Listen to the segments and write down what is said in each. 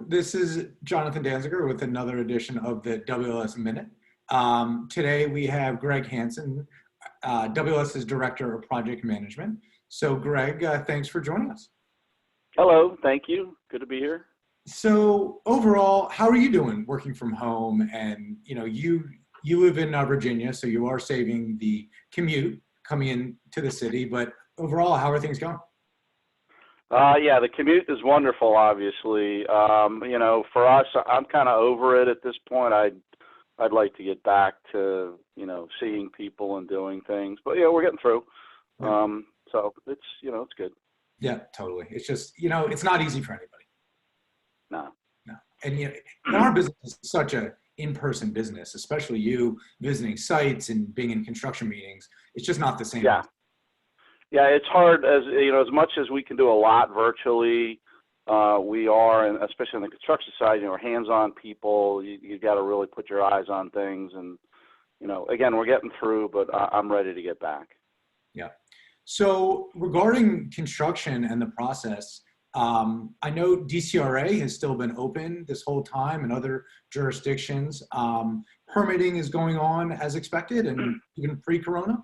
this is Jonathan Danziger with another edition of the WLS Minute. Today we have Greg Hanson, WLS's Director of Project Management. So Greg, thanks for joining us. Hello, thank you. Good to be here. So overall, how are you doing working from home? And you live in Virginia, so you are saving the commute coming into the city, but overall, how are things going? Yeah, the commute is wonderful, obviously. For us, I'm kind of over it at this point. I'd like to get back to, seeing people and doing things, but yeah, we're getting through. Yeah. So it's, it's good. Yeah, totally. It's just, it's not easy for anybody. No. And our business is such a in-person business, especially you visiting sites and being in construction meetings. It's just not the same. Yeah. Yeah, it's hard as much as we can do a lot virtually, we are, and especially on the construction side, we're hands-on people. You got to really put your eyes on things, and again, we're getting through, but I'm ready to get back. Yeah. So regarding construction and the process, I know DCRA has still been open this whole time, and other jurisdictions. Permitting is going on as expected, and even pre-corona.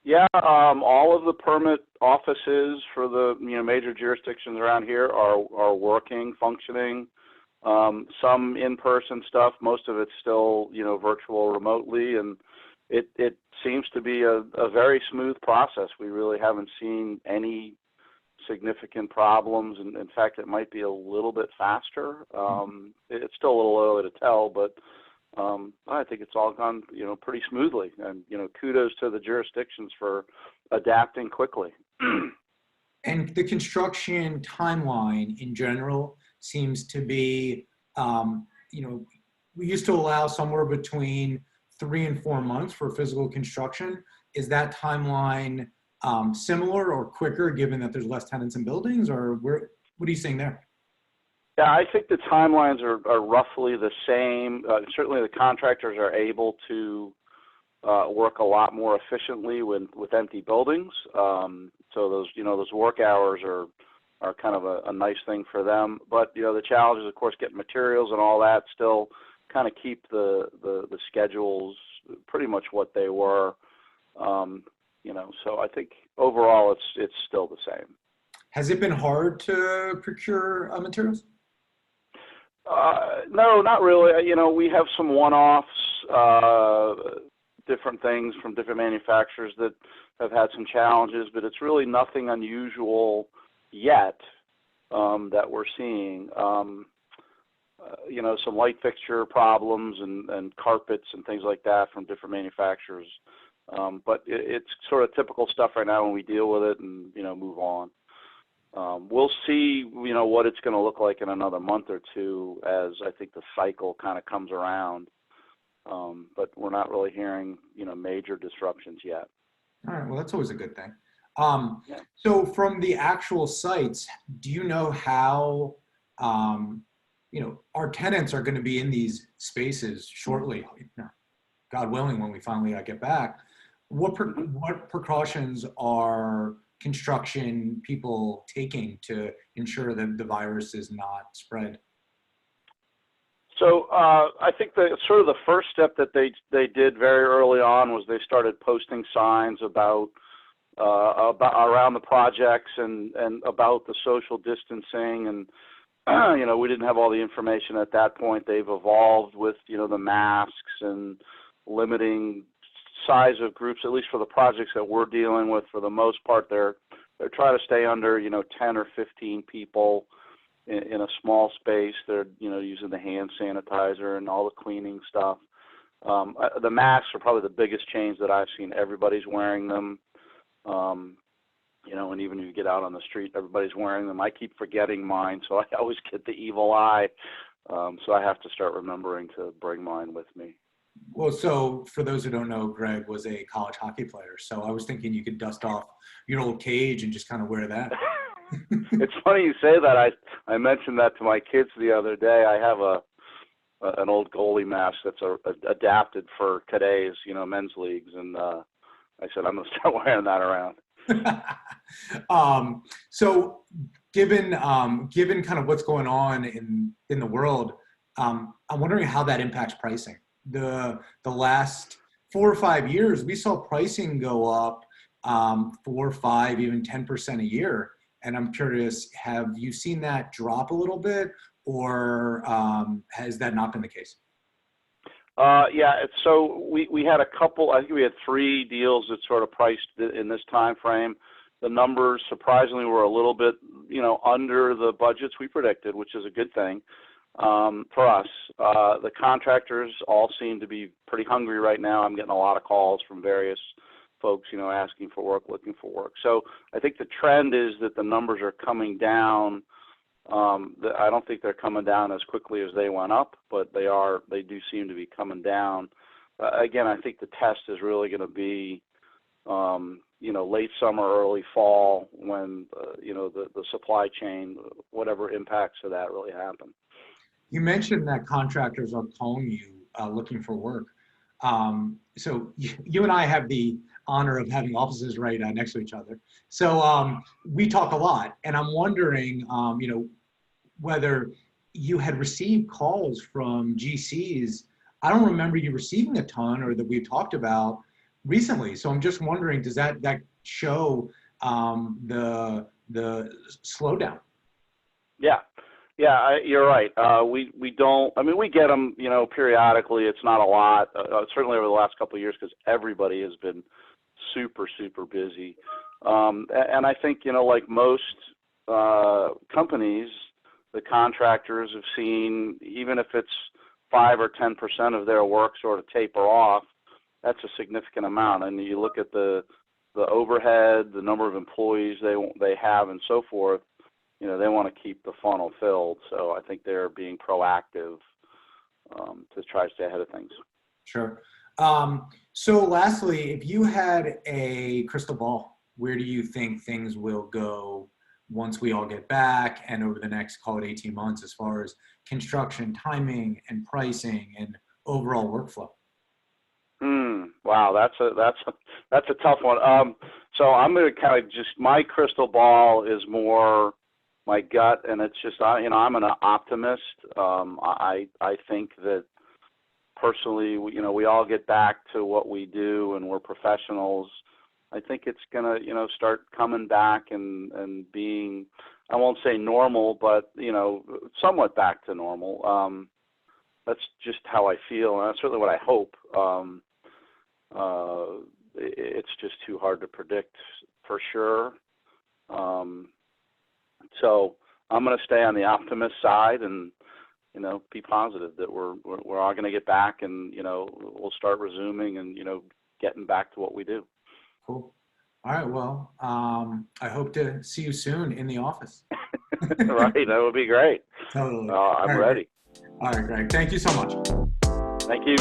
Yeah, all of the permit offices for the major jurisdictions around here are working, functioning. Some in-person stuff, most of it's still virtual, remotely, and it seems to be a very smooth process. We really haven't seen any significant problems, and in fact, it might be a little bit faster. It's still a little early to tell, but I think it's all gone, pretty smoothly, and kudos to the jurisdictions for adapting quickly. And the construction timeline in general seems to be, we used to allow somewhere between 3 and 4 months for physical construction. Is that timeline similar or quicker, given that there's less tenants in buildings, or what are you seeing there? Yeah, I think the timelines are roughly the same. Certainly the contractors are able to work a lot more efficiently with empty buildings. So those work hours are kind of a nice thing for them. But the challenge is, of course, getting materials and all that, still kind of keep the schedules pretty much what they were. So I think overall it's still the same. Has it been hard to procure materials? No, not really. We have some one-offs, different things from different manufacturers that have had some challenges, but it's really nothing unusual yet that we're seeing. Some light fixture problems and carpets and things like that from different manufacturers. But it's sort of typical stuff right now when we deal with it and, move on. We'll see, what it's going to look like in another month or two as I think the cycle kind of comes around. But we're not really hearing, major disruptions yet. All right. Well, that's always a good thing. Yeah. So from the actual sites, do you know how, our tenants are going to be in these spaces shortly, God willing, when we finally get back? What precautions are construction people taking to ensure that the virus is not spread? So I think the first step that they did very early on was they started posting signs about around the projects and about the social distancing, and we didn't have all the information at that point. They've evolved with the masks and limiting size of groups, at least for the projects that we're dealing with. For the most part, they're trying to stay under 10 or 15 people in a small space. They're using the hand sanitizer and all the cleaning stuff. The masks are probably the biggest change that I've seen. Everybody's wearing them. And even if you get out on the street, everybody's wearing them. I keep forgetting mine, so I always get the evil eye. So I have to start remembering to bring mine with me. Well, so for those who don't know, Greg was a college hockey player. So I was thinking you could dust off your old cage and just kind of wear that. It's funny you say that. I mentioned that to my kids the other day. I have an old goalie mask that's adapted for today's men's leagues, and I said I'm going to start wearing that around. So given kind of what's going on in the world, I'm wondering how that impacts pricing. The last 4 or 5 years, we saw pricing go up 4, 5, even 10% a year. And I'm curious, have you seen that drop a little bit, or has that not been the case? Yeah, so we had a couple, I think we had 3 deals that sort of priced in this time frame. The numbers surprisingly were a little bit, under the budgets we predicted, which is a good thing for us. The contractors all seem to be pretty hungry right now. I'm getting a lot of calls from various folks, asking for work, looking for work. So I think the trend is that the numbers are coming down. I don't think they're coming down as quickly as they went up, but they do seem to be coming down. Again, I think the test is really going to be, late summer, early fall, when, the supply chain, whatever impacts of that really happen. You mentioned that contractors are calling you looking for work. So you and I have the honor of having offices right next to each other. So we talk a lot, and I'm wondering, whether you had received calls from GCs. I don't remember you receiving a ton, or that we've talked about recently. So I'm just wondering, does that show the slowdown? Yeah, you're right. We don't. I mean, we get them, periodically. It's not a lot. Certainly over the last couple of years, because everybody has been super busy. And I think, like most companies, the contractors have seen, even if it's 5 or 10% of their work sort of taper off, that's a significant amount. And you look at the overhead, the number of employees they have, and so forth. They want to keep the funnel filled. So I think they're being proactive to try to stay ahead of things. Sure. So lastly, if you had a crystal ball, where do you think things will go once we all get back, and over the next, call it 18 months, as far as construction timing and pricing and overall workflow? Wow, that's a tough one. So I'm going to kind of my crystal ball is more my gut, and it's just, I'm an optimist. I think that personally, we all get back to what we do, and we're professionals. I think it's gonna, start coming back and being, I won't say normal, but somewhat back to normal. That's just how I feel, and that's certainly what I hope. It's just too hard to predict for sure. So I'm going to stay on the optimist side and, be positive that we're all going to get back, and, we'll start resuming and, getting back to what we do. Cool. All right. Well, I hope to see you soon in the office. Right. That would be great. Totally. I'm ready. All right, Greg. Thank you so much. Thank you.